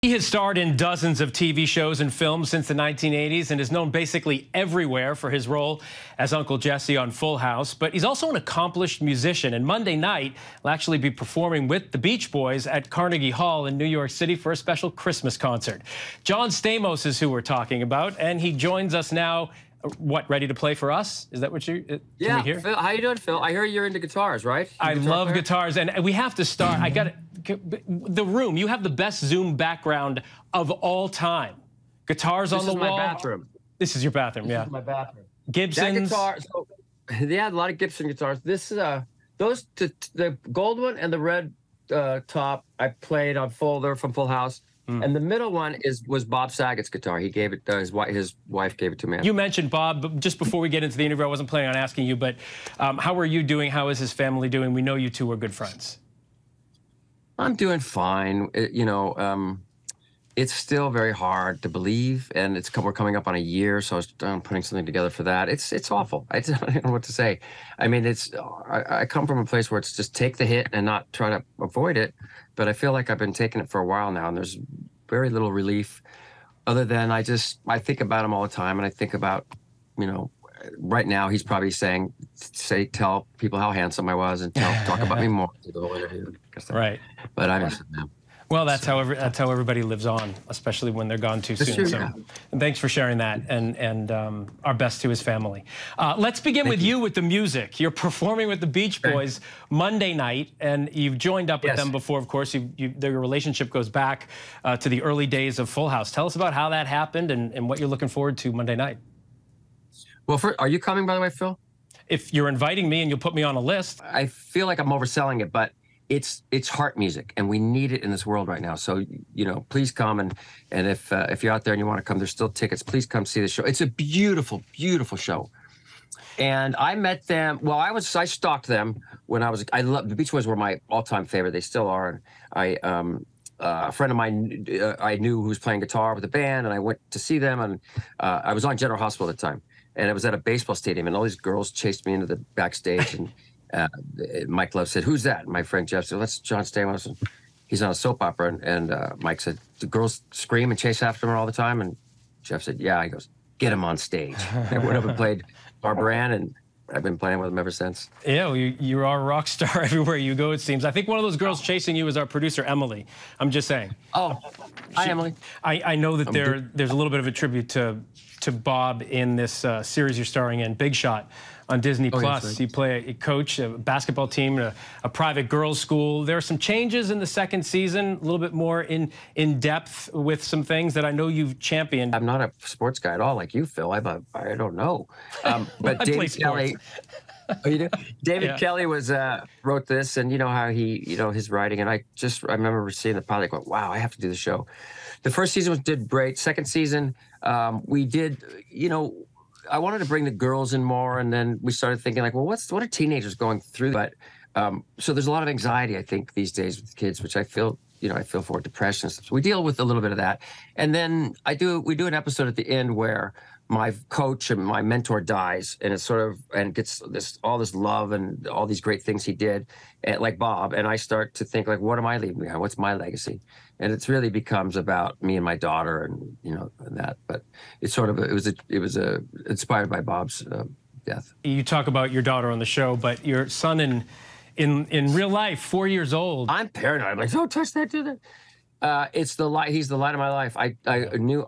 He has starred in dozens of TV shows and films since the 1980s and is known basically everywhere for his role as Uncle Jesse on Full House. But he's also an accomplished musician, and Monday night will actually be performing with the Beach Boys at Carnegie Hall in New York City for a special Christmas concert. John Stamos is who we're talking about, and he joins us now. What, ready to play for us? Is that what you yeah, hear? Phil, how you doing, Phil? I hear you're into guitars, right? I love guitars, and we have to start. I got the room. You have the best Zoom background of all time. Guitars on the wall. This is my bathroom. This is your bathroom, yeah. This is my bathroom. Gibsons. That guitar, so, they had a lot of Gibson guitars. This is the gold one and the red top I played on They're from Full House. And the middle one was Bob Saget's guitar. He gave it, his wife gave it to me. You mentioned Bob, but just before we get into the interview, I wasn't planning on asking you, but how are you doing? How is his family doing? We know you two are good friends. I'm doing fine. It's still very hard to believe, and we're coming up on a year, so I'm putting something together for that. It's awful. I don't know what to say. I mean, I come from a place where it's just take the hit and not try to avoid it, but I feel like I've been taking it for a while now, and there's very little relief other than I think about him all the time, and I think about, right now he's probably tell people how handsome I was and talk about me more through the whole interview. Right. But I miss him now. Well, that's how everybody lives on, especially when they're gone too soon. True, so, yeah. thanks for sharing that, and our best to his family. Let's begin with you with the music. You're performing with the Beach Boys Monday night, and you've joined up with them before. Of course, your relationship goes back to the early days of Full House. Tell us about how that happened and what you're looking forward to Monday night. Well, are you coming, by the way, Phil? If you're inviting me and you'll put me on a list. I feel like I'm overselling it, but it's heart music, and we need it in this world right now. So, please come, and if you're out there and you want to come, there's still tickets. Please come see the show. It's a beautiful, beautiful show. And I met them. Well, I stalked them when I love the Beach Boys were my all-time favorite. They still are. And a friend of mine I knew who was playing guitar with the band, and I went to see them. And I was on General Hospital at the time, and it was at a baseball stadium, and all these girls chased me into the backstage and. Mike Love said, "Who's that?" And my friend Jeff said, "That's John Stamos. And he's on a soap opera." And Mike said, "The girls scream and chase after him all the time." And Jeff said, "Yeah." He goes, "Get him on stage." I went up and played Barbara Ann, and I've been playing with him ever since. Yeah, well, you are a rock star everywhere you go, it seems. I think one of those girls chasing you is our producer, Emily. I'm just saying. Oh, hi, Emily. I know that there's a little bit of a tribute to Bob in this series you're starring in, Big Shot, on Disney+. Yes, right. You play a coach, a basketball team, a private girls' school. There are some changes in the second season, a little bit more in depth with some things that I know you've championed. I'm not a sports guy at all like you, Phil. I don't know. But David Kelly... Oh, you do? David Kelly wrote this, and you know how his writing, and I remember seeing the pilot going, wow, I have to do the show. The first season did great. Second season, we did, I wanted to bring the girls in more, and then we started thinking like, well, what are teenagers going through? But so there's a lot of anxiety, I think, these days with kids, which I feel, I feel for depression and stuff. So we deal with a little bit of that, and then we do an episode at the end where my coach and my mentor dies, and gets all this love and all these great things he did, like Bob, and I start to think like, what am I leaving behind? What's my legacy? And it really becomes about me and my daughter, and and that. But it's it was inspired by Bob's death. You talk about your daughter on the show, but your son in real life, 4 years old. I'm paranoid. I'm like, don't touch that, do that. It's the light. He's the light of my life. I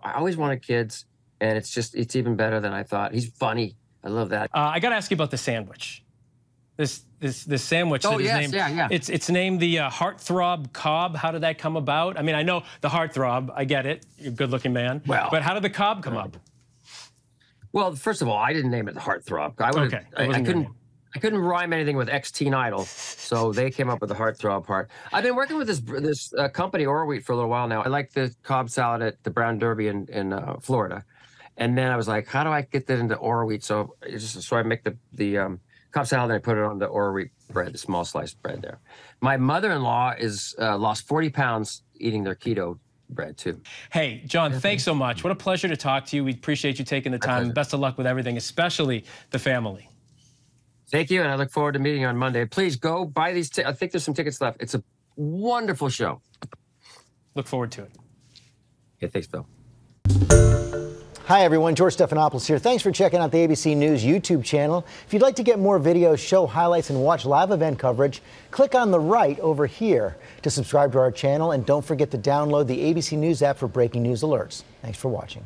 always wanted kids. And it's even better than I thought. He's funny. I love that. I got to ask you about the sandwich. This sandwich. Oh, that is yes, named, yeah. It's named the Heartthrob Cobb. How did that come about? I mean, I know the Heartthrob. I get it. You're a good-looking man. Well, but how did the Cobb come up? Well, first of all, I didn't name it the Heartthrob. I couldn't rhyme anything with ex-teen idol, so they came up with the Heartthrob part. I've been working with this company, Orwheat, for a little while now. I like the Cobb salad at the Brown Derby in Florida. And then I was like, how do I get that into Orwheat? So I make the Cobb salad, and I put it on the Orwheat bread, the small sliced bread there. My mother-in-law is lost 40 pounds eating their keto bread, too. Hey, John, thanks so much. What a pleasure to talk to you. We appreciate you taking the time. Best of luck with everything, especially the family. Thank you, and I look forward to meeting you on Monday. Please go buy these. I think there's some tickets left. It's a wonderful show. Look forward to it. Yeah, thanks, Bill. Hi, everyone. George Stephanopoulos here. Thanks for checking out the ABC News YouTube channel. If you'd like to get more videos, show highlights, and watch live event coverage, click on the right over here to subscribe to our channel. And don't forget to download the ABC News app for breaking news alerts. Thanks for watching.